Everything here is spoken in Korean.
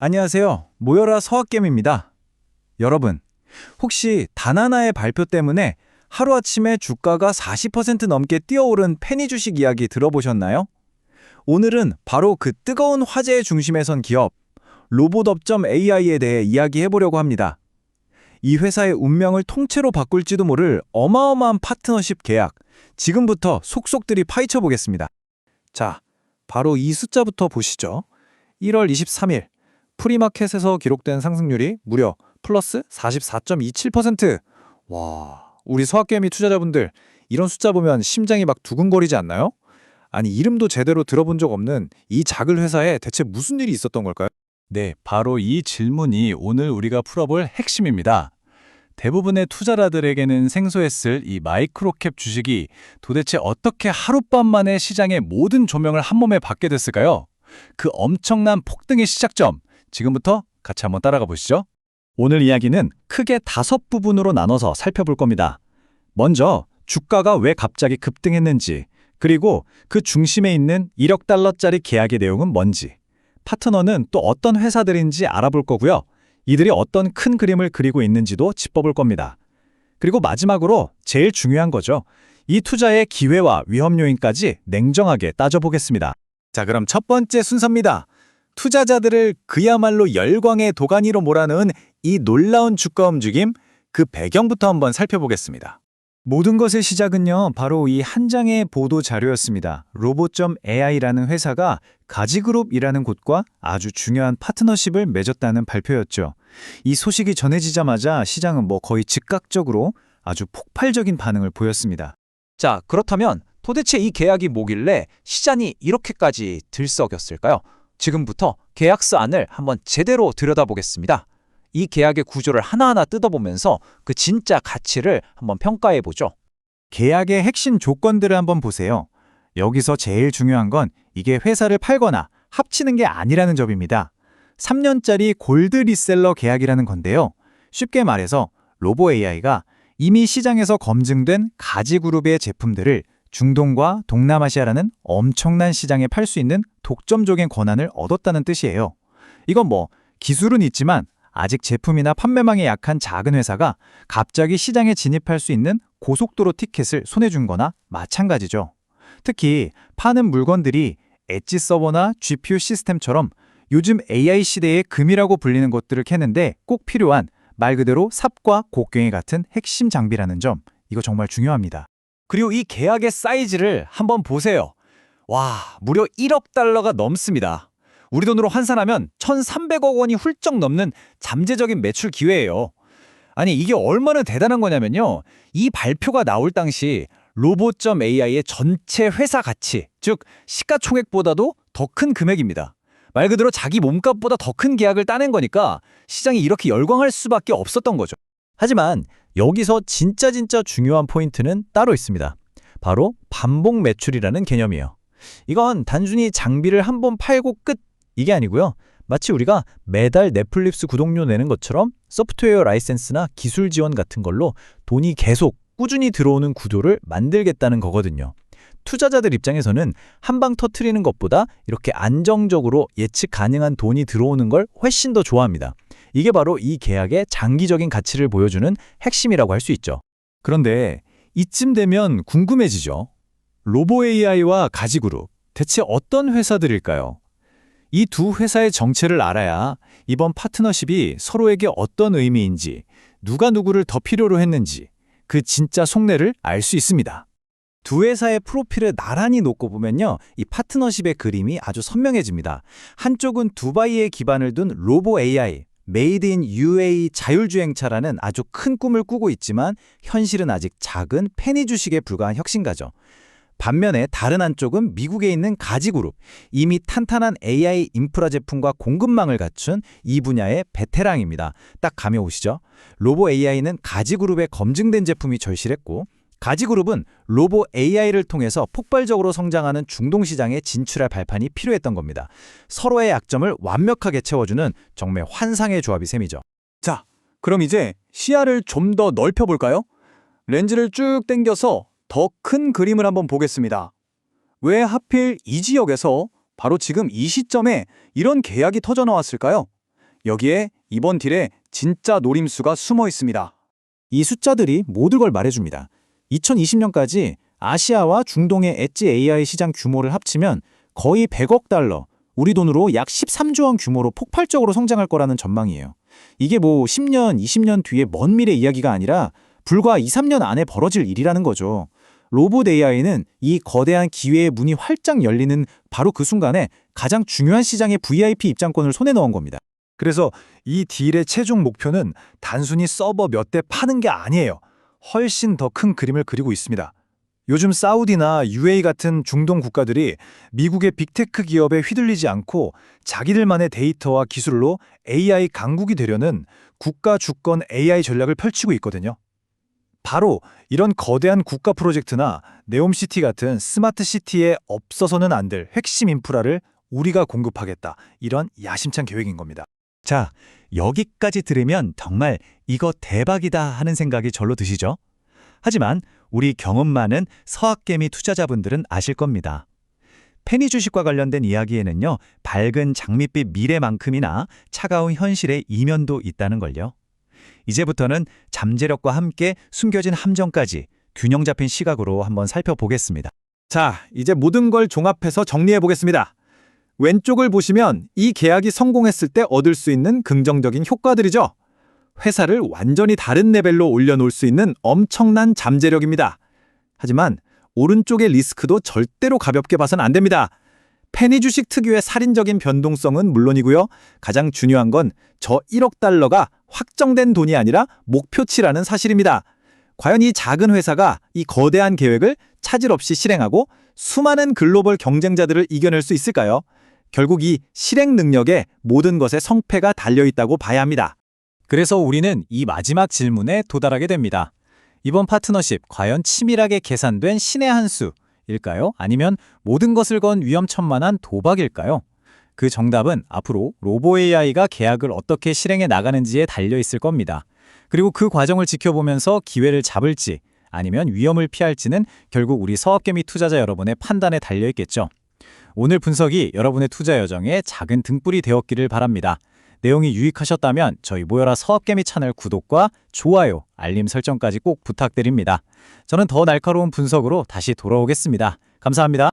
안녕하세요. 모여라 서학겜입니다. 여러분, 혹시 다나나의 발표 때문에 하루아침에 주가가 40% 넘게 뛰어오른 페니 주식 이야기 들어보셨나요? 오늘은 바로 그 뜨거운 화제의 중심에 선 기업, 로봇업 AI에 대해 이야기해보려고 합니다. 이 회사의 운명을 통째로 바꿀지도 모를 어마어마한 파트너십 계약, 지금부터 속속들이 파헤쳐 보겠습니다. 자, 바로 이 숫자부터 보시죠. 1월 23일, 프리마켓에서 기록된 상승률이 무려 플러스 44.27%. 와, 우리 서학개미 투자자분들, 이런 숫자 보면 심장이 막 두근거리지 않나요? 아니, 이름도 제대로 들어본 적 없는 이 작은 회사에 대체 무슨 일이 있었던 걸까요? 네, 바로 이 질문이 오늘 우리가 풀어볼 핵심입니다. 대부분의 투자자들에게는 생소했을 이 마이크로캡 주식이 도대체 어떻게 하룻밤 만에 시장의 모든 조명을 한 몸에 받게 됐을까요? 그 엄청난 폭등의 시작점, 지금부터 같이 한번 따라가 보시죠. 오늘 이야기는 크게 5부분으로 나눠서 살펴볼 겁니다. 먼저 주가가 왜 갑자기 급등했는지, 그리고 그 중심에 있는 1억 달러짜리 계약의 내용은 뭔지, 파트너는 또 어떤 회사들인지 알아볼 거고요. 이들이 어떤 큰 그림을 그리고 있는지도 짚어볼 겁니다. 그리고 마지막으로 제일 중요한 거죠. 이 투자의 기회와 위험 요인까지 냉정하게 따져보겠습니다. 자, 그럼 첫 번째 순서입니다. 투자자들을 그야말로 열광의 도가니로 몰아넣은 이 놀라운 주가 움직임, 그 배경부터 한번 살펴보겠습니다. 모든 것의 시작은요, 바로 이 한 장의 보도 자료였습니다. 로봇.AI라는 회사가 가지그룹이라는 곳과 아주 중요한 파트너십을 맺었다는 발표였죠. 이 소식이 전해지자마자 시장은 거의 즉각적으로 아주 폭발적인 반응을 보였습니다. 자, 그렇다면 도대체 이 계약이 뭐길래 시장이 이렇게까지 들썩였을까요? 지금부터 계약서안을 한번 제대로 들여다보겠습니다. 이 계약의 구조를 하나하나 뜯어보면서 그 진짜 가치를 한번 평가해보죠. 계약의 핵심 조건들을 한번 보세요. 여기서 제일 중요한 건 이게 회사를 팔거나 합치는 게 아니라는 점입니다. 3년짜리 골드 리셀러 계약이라는 건데요. 쉽게 말해서 로보 AI가 이미 시장에서 검증된 가지그룹의 제품들을 중동과 동남아시아라는 엄청난 시장에 팔 수 있는 독점적인 권한을 얻었다는 뜻이에요. 이건 기술은 있지만 아직 제품이나 판매망이 약한 작은 회사가 갑자기 시장에 진입할 수 있는 고속도로 티켓을 손에 준 거나 마찬가지죠. 특히 파는 물건들이 엣지 서버나 GPU 시스템처럼 요즘 AI 시대의 금이라고 불리는 것들을 캐는데 꼭 필요한 말 그대로 삽과 곡괭이 같은 핵심 장비라는 점, 이거 정말 중요합니다. 그리고 이 계약의 사이즈를 한번 보세요. 와, 무려 1억 달러가 넘습니다. 우리 돈으로 환산하면 1,300억 원이 훌쩍 넘는 잠재적인 매출 기회예요. 아니, 이게 얼마나 대단한 거냐면요. 이 발표가 나올 당시 로봇.AI의 전체 회사 가치, 즉 시가총액보다도 더 큰 금액입니다. 말 그대로 자기 몸값보다 더 큰 계약을 따낸 거니까 시장이 이렇게 열광할 수밖에 없었던 거죠. 하지만 여기서 진짜 중요한 포인트는 따로 있습니다. 바로 반복 매출이라는 개념이에요. 이건 단순히 장비를 한 번 팔고 끝, 이게 아니고요. 마치 우리가 매달 넷플릭스 구독료 내는 것처럼 소프트웨어 라이센스나 기술 지원 같은 걸로 돈이 계속 꾸준히 들어오는 구조를 만들겠다는 거거든요. 투자자들 입장에서는 한 방 터트리는 것보다 이렇게 안정적으로 예측 가능한 돈이 들어오는 걸 훨씬 더 좋아합니다. 이게 바로 이 계약의 장기적인 가치를 보여주는 핵심이라고 할 수 있죠. 그런데 이쯤 되면 궁금해지죠. 로보 AI와 가지그룹, 대체 어떤 회사들일까요? 이 두 회사의 정체를 알아야 이번 파트너십이 서로에게 어떤 의미인지, 누가 누구를 더 필요로 했는지, 그 진짜 속내를 알 수 있습니다. 두 회사의 프로필을 나란히 놓고 보면요, 이 파트너십의 그림이 아주 선명해집니다. 한쪽은 두바이에 기반을 둔 로보 AI, 메이드 인 UAE 자율주행차라는 아주 큰 꿈을 꾸고 있지만 현실은 아직 작은 페니 주식에 불과한 혁신가죠. 반면에 다른 한쪽은 미국에 있는 가지그룹, 이미 탄탄한 AI 인프라 제품과 공급망을 갖춘 이 분야의 베테랑입니다. 딱 감이 오시죠? 로보 AI는 가지그룹의 검증된 제품이 절실했고, 가지그룹은 로보 AI를 통해서 폭발적으로 성장하는 중동 시장에 진출할 발판이 필요했던 겁니다. 서로의 약점을 완벽하게 채워주는 정말 환상의 조합이 셈이죠. 자, 그럼 이제 시야를 좀 더 넓혀볼까요? 렌즈를 쭉 당겨서 더 큰 그림을 한번 보겠습니다. 왜 하필 이 지역에서 바로 지금 이 시점에 이런 계약이 터져 나왔을까요? 여기에 이번 딜에 진짜 노림수가 숨어 있습니다. 이 숫자들이 모든 걸 말해줍니다. 2020년까지 아시아와 중동의 엣지 AI 시장 규모를 합치면 거의 100억 달러, 우리 돈으로 약 13조 원 규모로 폭발적으로 성장할 거라는 전망이에요. 이게 뭐 10년, 20년 뒤의 먼 미래 이야기가 아니라 불과 2, 3년 안에 벌어질 일이라는 거죠. 로봇 AI는 이 거대한 기회의 문이 활짝 열리는 바로 그 순간에 가장 중요한 시장의 VIP 입장권을 손에 넣은 겁니다. 그래서 이 딜의 최종 목표는 단순히 서버 몇 대 파는 게 아니에요. 훨씬 더 큰 그림을 그리고 있습니다. 요즘 사우디나 UAE 같은 중동 국가들이 미국의 빅테크 기업에 휘둘리지 않고 자기들만의 데이터와 기술로 AI 강국이 되려는 국가 주권 AI 전략을 펼치고 있거든요. 바로 이런 거대한 국가 프로젝트나 네옴시티 같은 스마트 시티에 없어서는 안 될 핵심 인프라를 우리가 공급하겠다. 이런 야심찬 계획인 겁니다. 자, 여기까지 들으면 정말 이거 대박이다 하는 생각이 절로 드시죠? 하지만 우리 경험 많은 서학개미 투자자분들은 아실 겁니다. 페니 주식과 관련된 이야기에는요, 밝은 장밋빛 미래만큼이나 차가운 현실의 이면도 있다는 걸요. 이제부터는 잠재력과 함께 숨겨진 함정까지 균형 잡힌 시각으로 한번 살펴보겠습니다. 자, 이제 모든 걸 종합해서 정리해 보겠습니다. 왼쪽을 보시면 이 계약이 성공했을 때 얻을 수 있는 긍정적인 효과들이죠. 회사를 완전히 다른 레벨로 올려놓을 수 있는 엄청난 잠재력입니다. 하지만 오른쪽의 리스크도 절대로 가볍게 봐선 안 됩니다. 페니 주식 특유의 살인적인 변동성은 물론이고요. 가장 중요한 건 저 1억 달러가 확정된 돈이 아니라 목표치라는 사실입니다. 과연 이 작은 회사가 이 거대한 계획을 차질 없이 실행하고 수많은 글로벌 경쟁자들을 이겨낼 수 있을까요? 결국 이 실행 능력에 모든 것의 성패가 달려있다고 봐야 합니다. 그래서 우리는 이 마지막 질문에 도달하게 됩니다. 이번 파트너십 과연 치밀하게 계산된 신의 한 수일까요? 아니면 모든 것을 건 위험천만한 도박일까요? 그 정답은 앞으로 로보 AI가 계약을 어떻게 실행해 나가는지에 달려 있을 겁니다. 그리고 그 과정을 지켜보면서 기회를 잡을지 아니면 위험을 피할지는 결국 우리 서학개미 투자자 여러분의 판단에 달려 있겠죠. 오늘 분석이 여러분의 투자 여정에 작은 등불이 되었기를 바랍니다. 내용이 유익하셨다면 저희 모여라 서학개미 채널 구독과 좋아요, 알림 설정까지 꼭 부탁드립니다. 저는 더 날카로운 분석으로 다시 돌아오겠습니다. 감사합니다.